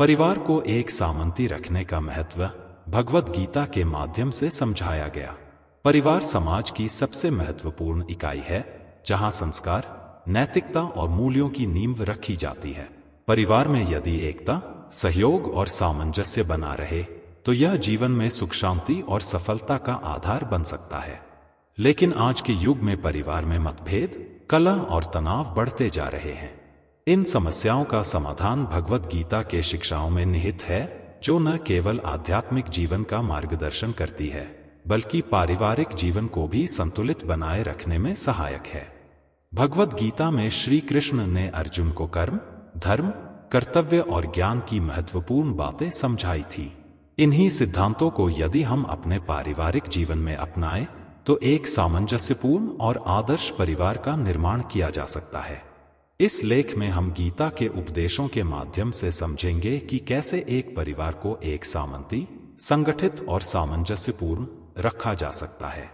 परिवार को एक सामंती रखने का महत्व भगवद गीता के माध्यम से समझाया गया। परिवार समाज की सबसे महत्वपूर्ण इकाई है, जहां संस्कार, नैतिकता और मूल्यों की नींव रखी जाती है। परिवार में यदि एकता, सहयोग और सामंजस्य बना रहे तो यह जीवन में सुख, शांति और सफलता का आधार बन सकता है। लेकिन आज के युग में परिवार में मतभेद, कलह और तनाव बढ़ते जा रहे हैं। इन समस्याओं का समाधान भगवद गीता के शिक्षाओं में निहित है, जो न केवल आध्यात्मिक जीवन का मार्गदर्शन करती है, बल्कि पारिवारिक जीवन को भी संतुलित बनाए रखने में सहायक है। भगवद गीता में श्री कृष्ण ने अर्जुन को कर्म, धर्म, कर्तव्य और ज्ञान की महत्वपूर्ण बातें समझाई थी। इन्हीं सिद्धांतों को यदि हम अपने पारिवारिक जीवन में अपनाएं तो एक सामंजस्यपूर्ण और आदर्श परिवार का निर्माण किया जा सकता है। इस लेख में हम गीता के उपदेशों के माध्यम से समझेंगे कि कैसे एक परिवार को एक सामंती, संगठित और सामंजस्यपूर्ण रखा जा सकता है।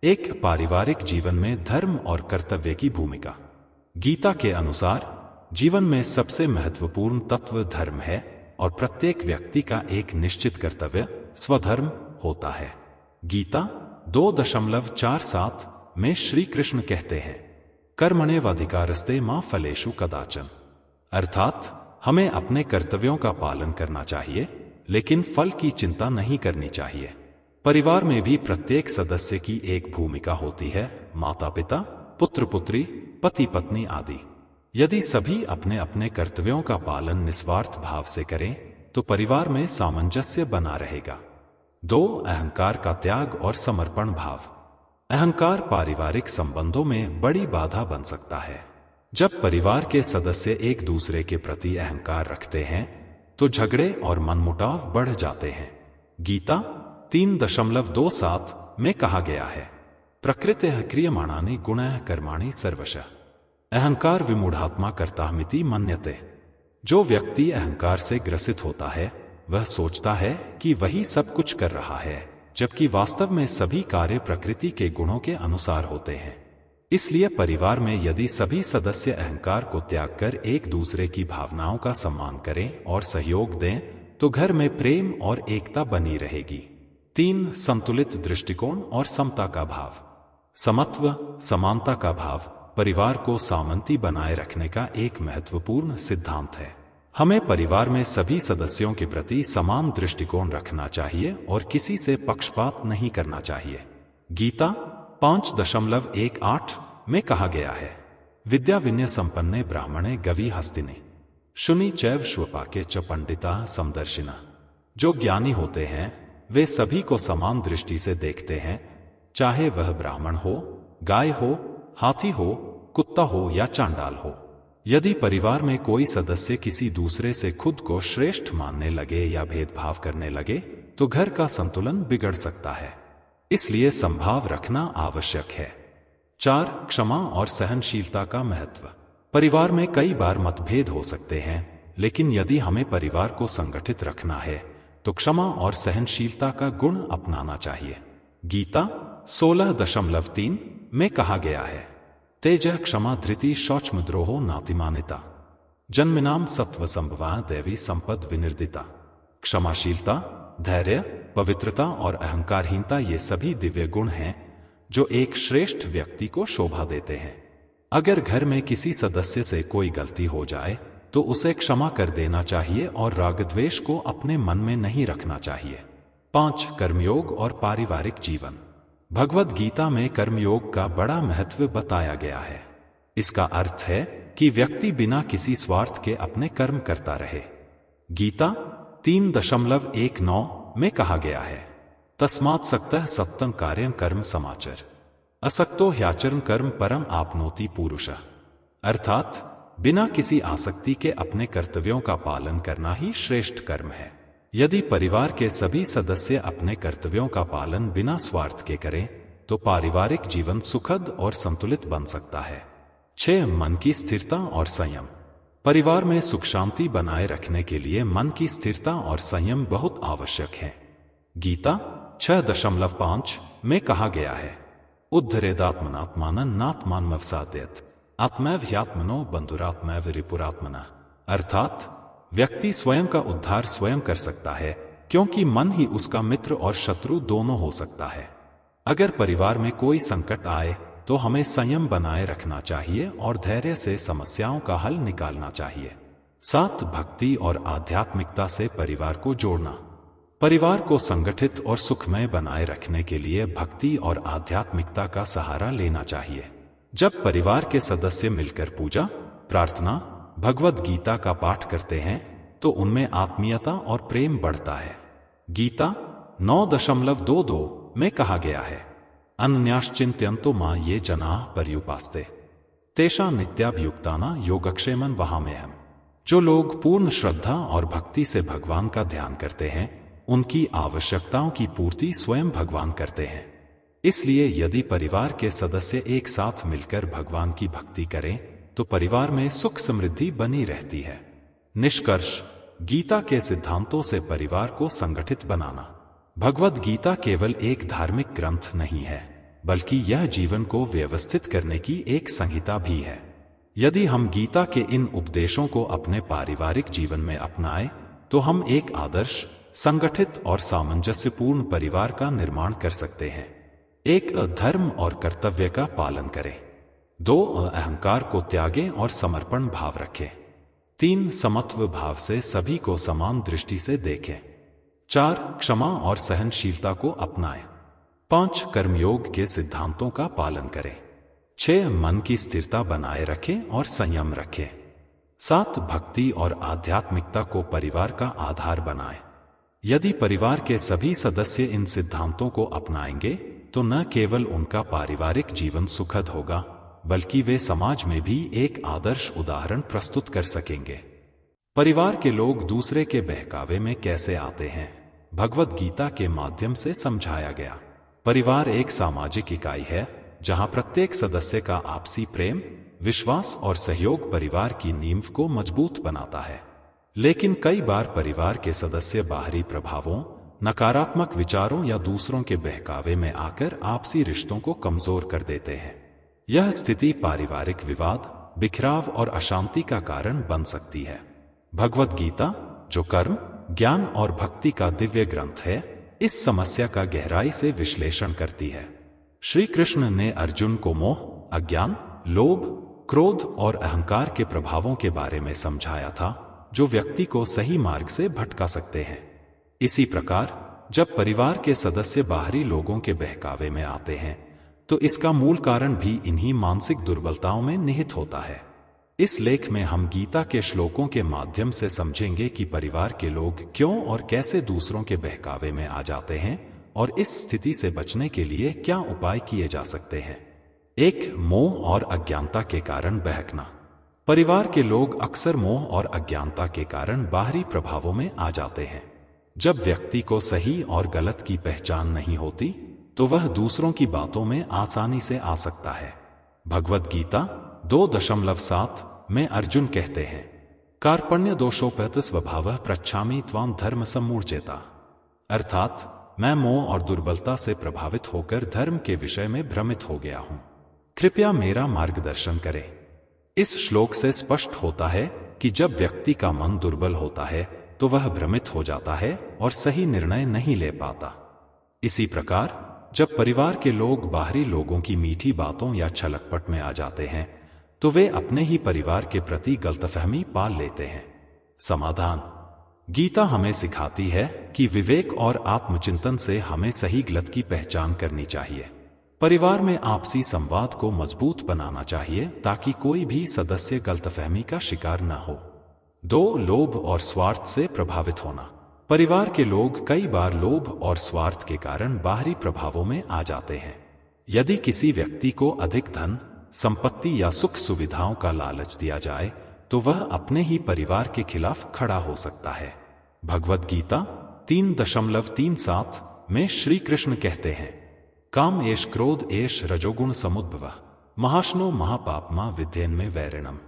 एक पारिवारिक जीवन में धर्म और कर्तव्य की भूमिका। गीता के अनुसार जीवन में सबसे महत्वपूर्ण तत्व धर्म है और प्रत्येक व्यक्ति का एक निश्चित कर्तव्य, स्वधर्म होता है। गीता 2.47 में श्री कृष्ण कहते हैं, कर्मण्येवाधिकारस्ते मा फलेषु कदाचन। अर्थात हमें अपने कर्तव्यों का पालन करना चाहिए, लेकिन फल की चिंता नहीं करनी चाहिए। परिवार में भी प्रत्येक सदस्य की एक भूमिका होती है, माता पिता, पुत्र पुत्री, पति पत्नी आदि। यदि सभी अपने अपने कर्तव्यों का पालन निस्वार्थ भाव से करें तो परिवार में सामंजस्य बना रहेगा। 2. अहंकार का त्याग और समर्पण भाव। अहंकार पारिवारिक संबंधों में बड़ी बाधा बन सकता है। जब परिवार के सदस्य एक दूसरे के प्रति अहंकार रखते हैं तो झगड़े और मनमुटाव बढ़ जाते हैं। गीता 3.27 में कहा गया है, प्रकृतिः क्रियमाणानि गुणैः कर्माणि सर्वशः अहंकार विमूढ़ात्मा कर्ताहमिति मन्यते। जो व्यक्ति अहंकार से ग्रसित होता है वह सोचता है कि वही सब कुछ कर रहा है, जबकि वास्तव में सभी कार्य प्रकृति के गुणों के अनुसार होते हैं। इसलिए परिवार में यदि सभी सदस्य अहंकार को त्याग कर एक दूसरे की भावनाओं का सम्मान करें और सहयोग दें तो घर में प्रेम और एकता बनी रहेगी। 3. संतुलित दृष्टिकोण और समता का भाव। समत्व, समानता का भाव परिवार को सामंती बनाए रखने का एक महत्वपूर्ण सिद्धांत है। हमें परिवार में सभी सदस्यों के प्रति समान दृष्टिकोण रखना चाहिए और किसी से पक्षपात नहीं करना चाहिए। गीता 5.18 में कहा गया है, विद्या विनय संपन्ने ब्राह्मणे गवी हस्तिने शुनि चैव श्वपाके च पंडिता समदर्शिना। जो ज्ञानी होते हैं वे सभी को समान दृष्टि से देखते हैं, चाहे वह ब्राह्मण हो, गाय हो, हाथी हो, कुत्ता हो या चांडाल हो। यदि परिवार में कोई सदस्य किसी दूसरे से खुद को श्रेष्ठ मानने लगे या भेदभाव करने लगे तो घर का संतुलन बिगड़ सकता है। इसलिए संभाव रखना आवश्यक है। 4. क्षमा और सहनशीलता का महत्व। परिवार में कई बार मतभेद हो सकते हैं, लेकिन यदि हमें परिवार को संगठित रखना है तो क्षमा और सहनशीलता का गुण अपनाना चाहिए। गीता 16.3 में कहा गया है, तेजः क्षमा धृति शौचमद्रोहो नातिमानिता जन्मनाम सत्व संभवा दैवी संपद विनिर्दिता। क्षमाशीलता, धैर्य, पवित्रता और अहंकारहीनता ये सभी दिव्य गुण हैं जो एक श्रेष्ठ व्यक्ति को शोभा देते हैं। अगर घर में किसी सदस्य से कोई गलती हो जाए तो उसे क्षमा कर देना चाहिए और राग द्वेष को अपने मन में नहीं रखना चाहिए। 5. कर्मयोग और पारिवारिक जीवन। भगवद गीता में कर्मयोग का बड़ा महत्व बताया गया है। इसका अर्थ है कि व्यक्ति बिना किसी स्वार्थ के अपने कर्म करता रहे। गीता 3.19 में कहा गया है, तस्मात् सक्तः सत्तं कार्यं कर्म समाचर असक्तो ह्याचरण कर्म परम आपनोति पुरुषः। अर्थात बिना किसी आसक्ति के अपने कर्तव्यों का पालन करना ही श्रेष्ठ कर्म है। यदि परिवार के सभी सदस्य अपने कर्तव्यों का पालन बिना स्वार्थ के करें तो पारिवारिक जीवन सुखद और संतुलित बन सकता है। 6. मन की स्थिरता और संयम। परिवार में सुख शांति बनाए रखने के लिए मन की स्थिरता और संयम बहुत आवश्यक है। गीता 6.5 में कहा गया है, उद्धरेदात्मनात्मानं नात्मानमवसादयत् आत्मैव ह्यात्मनो बंधुरात्मैव रिपुरात्मनः। अर्थात व्यक्ति स्वयं का उद्धार स्वयं कर सकता है, क्योंकि मन ही उसका मित्र और शत्रु दोनों हो सकता है। अगर परिवार में कोई संकट आए तो हमें संयम बनाए रखना चाहिए और धैर्य से समस्याओं का हल निकालना चाहिए। 7. भक्ति और आध्यात्मिकता से परिवार को जोड़ना। परिवार को संगठित और सुखमय बनाए रखने के लिए भक्ति और आध्यात्मिकता का सहारा लेना चाहिए। जब परिवार के सदस्य मिलकर पूजा, प्रार्थना, भगवद गीता का पाठ करते हैं तो उनमें आत्मीयता और प्रेम बढ़ता है। गीता 9.22 में कहा गया है, अन्याश्चिंत्यन्तो मां ये जनाः पर्युपास्ते तेषां नित्याभियुक्तानां योगक्षेमं वहाम्यहम्। जो लोग पूर्ण श्रद्धा और भक्ति से भगवान का ध्यान करते हैं, उनकी आवश्यकताओं की पूर्ति स्वयं भगवान करते हैं। इसलिए यदि परिवार के सदस्य एक साथ मिलकर भगवान की भक्ति करें तो परिवार में सुख समृद्धि बनी रहती है। निष्कर्ष, गीता के सिद्धांतों से परिवार को संगठित बनाना। भगवद गीता केवल एक धार्मिक ग्रंथ नहीं है, बल्कि यह जीवन को व्यवस्थित करने की एक संहिता भी है। यदि हम गीता के इन उपदेशों को अपने पारिवारिक जीवन में अपनाएं, तो हम एक आदर्श, संगठित और सामंजस्यपूर्ण परिवार का निर्माण कर सकते हैं। 1. धर्म और कर्तव्य का पालन करें। 2. अहंकार को त्यागें और समर्पण भाव रखें। 3. समत्व भाव से सभी को समान दृष्टि से देखें। 4. क्षमा और सहनशीलता को अपनाएं। 5. कर्मयोग के सिद्धांतों का पालन करें। 6. मन की स्थिरता बनाए रखें और संयम रखें। 7. भक्ति और आध्यात्मिकता को परिवार का आधार बनाएं। यदि परिवार के सभी सदस्य इन सिद्धांतों को अपनाएंगे तो न केवल उनका पारिवारिक जीवन सुखद होगा, बल्कि वे समाज में भी एक आदर्श उदाहरण प्रस्तुत कर सकेंगे। परिवार के लोग दूसरे के बहकावे में कैसे आते हैं, भगवद गीता के माध्यम से समझाया गया। परिवार एक सामाजिक इकाई है जहां प्रत्येक सदस्य का आपसी प्रेम, विश्वास और सहयोग परिवार की नींव को मजबूत बनाता है। लेकिन कई बार परिवार के सदस्य बाहरी प्रभावों, नकारात्मक विचारों या दूसरों के बहकावे में आकर आपसी रिश्तों को कमजोर कर देते हैं। यह स्थिति पारिवारिक विवाद, बिखराव और अशांति का कारण बन सकती है। भगवद गीता, जो कर्म, ज्ञान और भक्ति का दिव्य ग्रंथ है, इस समस्या का गहराई से विश्लेषण करती है। श्री कृष्ण ने अर्जुन को मोह, अज्ञान, लोभ, क्रोध और अहंकार के प्रभावों के बारे में समझाया था, जो व्यक्ति को सही मार्ग से भटका सकते हैं। इसी प्रकार जब परिवार के सदस्य बाहरी लोगों के बहकावे में आते हैं, तो इसका मूल कारण भी इन्हीं मानसिक दुर्बलताओं में निहित होता है। इस लेख में हम गीता के श्लोकों के माध्यम से समझेंगे कि परिवार के लोग क्यों और कैसे दूसरों के बहकावे में आ जाते हैं और इस स्थिति से बचने के लिए क्या उपाय किए जा सकते हैं। 1. मोह और अज्ञानता के कारण बहकना। परिवार के लोग अक्सर मोह और अज्ञानता के कारण बाहरी प्रभावों में आ जाते हैं। जब व्यक्ति को सही और गलत की पहचान नहीं होती, तो वह दूसरों की बातों में आसानी से आ सकता है। भगवद गीता 2.7 में अर्जुन कहते हैं, कार्पण्य दोषोपहत स्वभावः पृच्छामि त्वां धर्म सम्मूढ़चेता। अर्थात मैं मोह और दुर्बलता से प्रभावित होकर धर्म के विषय में भ्रमित हो गया हूं, कृपया मेरा मार्गदर्शन करें। इस श्लोक से स्पष्ट होता है कि जब व्यक्ति का मन दुर्बल होता है तो वह भ्रमित हो जाता है और सही निर्णय नहीं ले पाता। इसी प्रकार जब परिवार के लोग बाहरी लोगों की मीठी बातों या छलकपट में आ जाते हैं, तो वे अपने ही परिवार के प्रति गलतफहमी पाल लेते हैं। समाधान: गीता हमें सिखाती है कि विवेक और आत्मचिंतन से हमें सही गलत की पहचान करनी चाहिए। परिवार में आपसी संवाद को मजबूत बनाना चाहिए ताकि कोई भी सदस्य गलतफहमी का शिकार न हो। 2. लोभ और स्वार्थ से प्रभावित होना। परिवार के लोग कई बार लोभ और स्वार्थ के कारण बाहरी प्रभावों में आ जाते हैं। यदि किसी व्यक्ति को अधिक धन, संपत्ति या सुख सुविधाओं का लालच दिया जाए, तो वह अपने ही परिवार के खिलाफ खड़ा हो सकता है। भगवद गीता 3.37 में श्री कृष्ण कहते हैं, काम एष क्रोध एष रजोगुण समुद्भवः महाशनो महापापमा विद्येन में वैरिणम।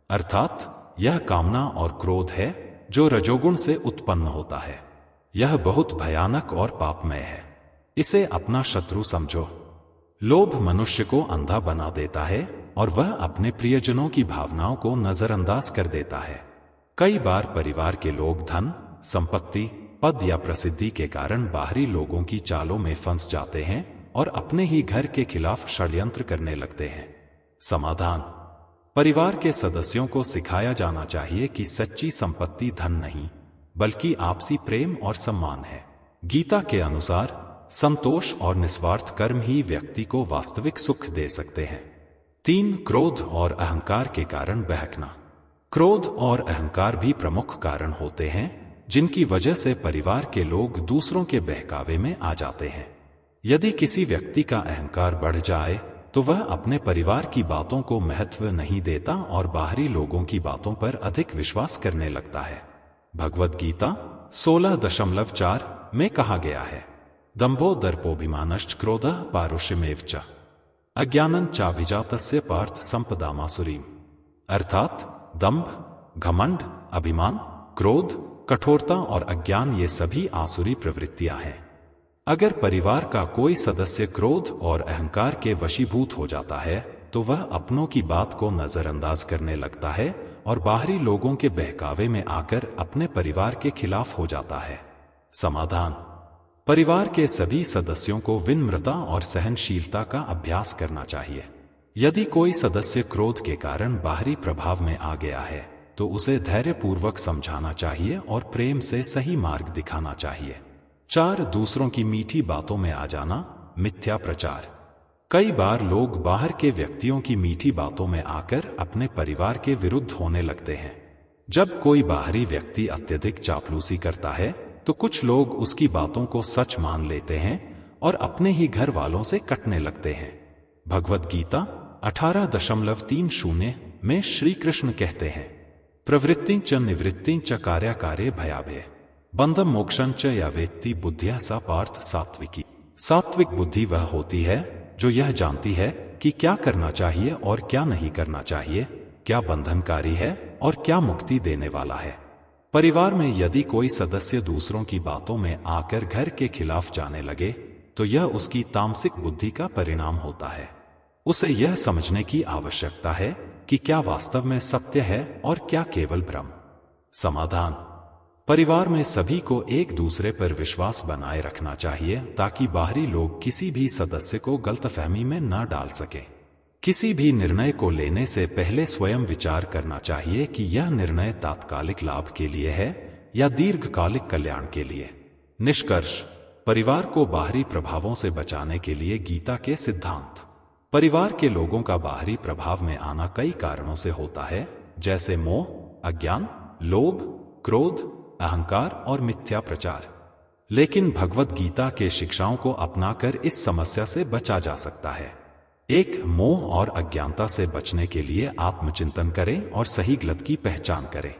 अर्थात यह कामना और क्रोध है जो रजोगुण से उत्पन्न होता है। यह बहुत भयानक और पापमय है, इसे अपना शत्रु समझो। लोभ मनुष्य को अंधा बना देता है और वह अपने प्रियजनों की भावनाओं को नजरअंदाज कर देता है। कई बार परिवार के लोग धन, संपत्ति, पद या प्रसिद्धि के कारण बाहरी लोगों की चालों में फंस जाते हैं और अपने ही घर के खिलाफ षड्यंत्र करने लगते हैं। समाधान: परिवार के सदस्यों को सिखाया जाना चाहिए कि सच्ची संपत्ति धन नहीं, बल्कि आपसी प्रेम और सम्मान है। गीता के अनुसार संतोष और निस्वार्थ कर्म ही व्यक्ति को वास्तविक सुख दे सकते हैं। 3. क्रोध और अहंकार के कारण बहकना। क्रोध और अहंकार भी प्रमुख कारण होते हैं जिनकी वजह से परिवार के लोग दूसरों के बहकावे में आ जाते हैं। यदि किसी व्यक्ति का अहंकार बढ़ जाए तो वह अपने परिवार की बातों को महत्व नहीं देता और बाहरी लोगों की बातों पर अधिक विश्वास करने लगता है। भगवद गीता 16.4 में कहा गया है, दंभो दर्पोभिमानश्च क्रोधः पारुष्यमेव च अज्ञानं चाभिजातस्य पार्थ संपदामासुरीम्। अर्थात दंभ, घमंड, अभिमान, क्रोध, कठोरता और अज्ञान ये सभी आसुरी प्रवृत्तियां हैं। अगर परिवार का कोई सदस्य क्रोध और अहंकार के वशीभूत हो जाता है तो वह अपनों की बात को नजरअंदाज करने लगता है और बाहरी लोगों के बहकावे में आकर अपने परिवार के खिलाफ हो जाता है। समाधान: परिवार के सभी सदस्यों को विनम्रता और सहनशीलता का अभ्यास करना चाहिए। यदि कोई सदस्य क्रोध के कारण बाहरी प्रभाव में आ गया है तो उसे धैर्यपूर्वक समझाना चाहिए और प्रेम से सही मार्ग दिखाना चाहिए। 4. दूसरों की मीठी बातों में आ जाना, मिथ्या प्रचार। कई बार लोग बाहर के व्यक्तियों की मीठी बातों में आकर अपने परिवार के विरुद्ध होने लगते हैं। जब कोई बाहरी व्यक्ति अत्यधिक चापलूसी करता है तो कुछ लोग उसकी बातों को सच मान लेते हैं और अपने ही घर वालों से कटने लगते हैं। भगवद गीता 18.30 में श्री कृष्ण कहते हैं, प्रवृत्ति च निवृत्ति च कार्याकार्ये भयाभय बंधम मोक्षं च या वेत्ति बुद्धिया सा पार्थ सात्विकी। सात्विक बुद्धि वह होती है जो यह जानती है कि क्या करना चाहिए और क्या नहीं करना चाहिए, क्या बंधनकारी है और क्या मुक्ति देने वाला है। परिवार में यदि कोई सदस्य दूसरों की बातों में आकर घर के खिलाफ जाने लगे तो यह उसकी तामसिक बुद्धि का परिणाम होता है। उसे यह समझने की आवश्यकता है कि क्या वास्तव में सत्य है और क्या केवल भ्रम। समाधान: परिवार में सभी को एक दूसरे पर विश्वास बनाए रखना चाहिए ताकि बाहरी लोग किसी भी सदस्य को गलतफहमी में न डाल सके। किसी भी निर्णय को लेने से पहले स्वयं विचार करना चाहिए कि यह निर्णय तात्कालिक लाभ के लिए है या दीर्घकालिक कल्याण के लिए। निष्कर्ष: परिवार को बाहरी प्रभावों से बचाने के लिए गीता के सिद्धांत। परिवार के लोगों का बाहरी प्रभाव में आना कई कारणों से होता है, जैसे मोह, अज्ञान, लोभ, क्रोध, अहंकार और मिथ्या प्रचार। लेकिन भगवद गीता के शिक्षाओं को अपनाकर इस समस्या से बचा जा सकता है। 1. मोह और अज्ञानता से बचने के लिए आत्मचिंतन करें और सही गलत की पहचान करें।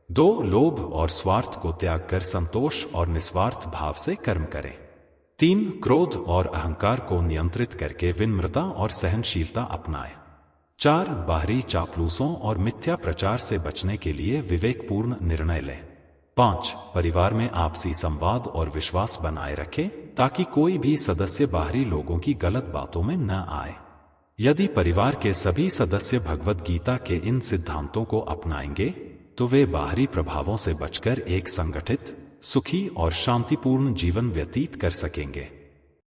2. लोभ और स्वार्थ को त्याग कर संतोष और निस्वार्थ भाव से कर्म करें। 3. क्रोध और अहंकार को नियंत्रित करके विनम्रता और सहनशीलता अपनाएं। 4. बाहरी चापलूसों और मिथ्या प्रचार से बचने के लिए विवेकपूर्ण निर्णय लें। 5. परिवार में आपसी संवाद और विश्वास बनाए रखें ताकि कोई भी सदस्य बाहरी लोगों की गलत बातों में न आए। यदि परिवार के सभी सदस्य भगवद गीता के इन सिद्धांतों को अपनाएंगे तो वे बाहरी प्रभावों से बचकर एक संगठित, सुखी और शांतिपूर्ण जीवन व्यतीत कर सकेंगे।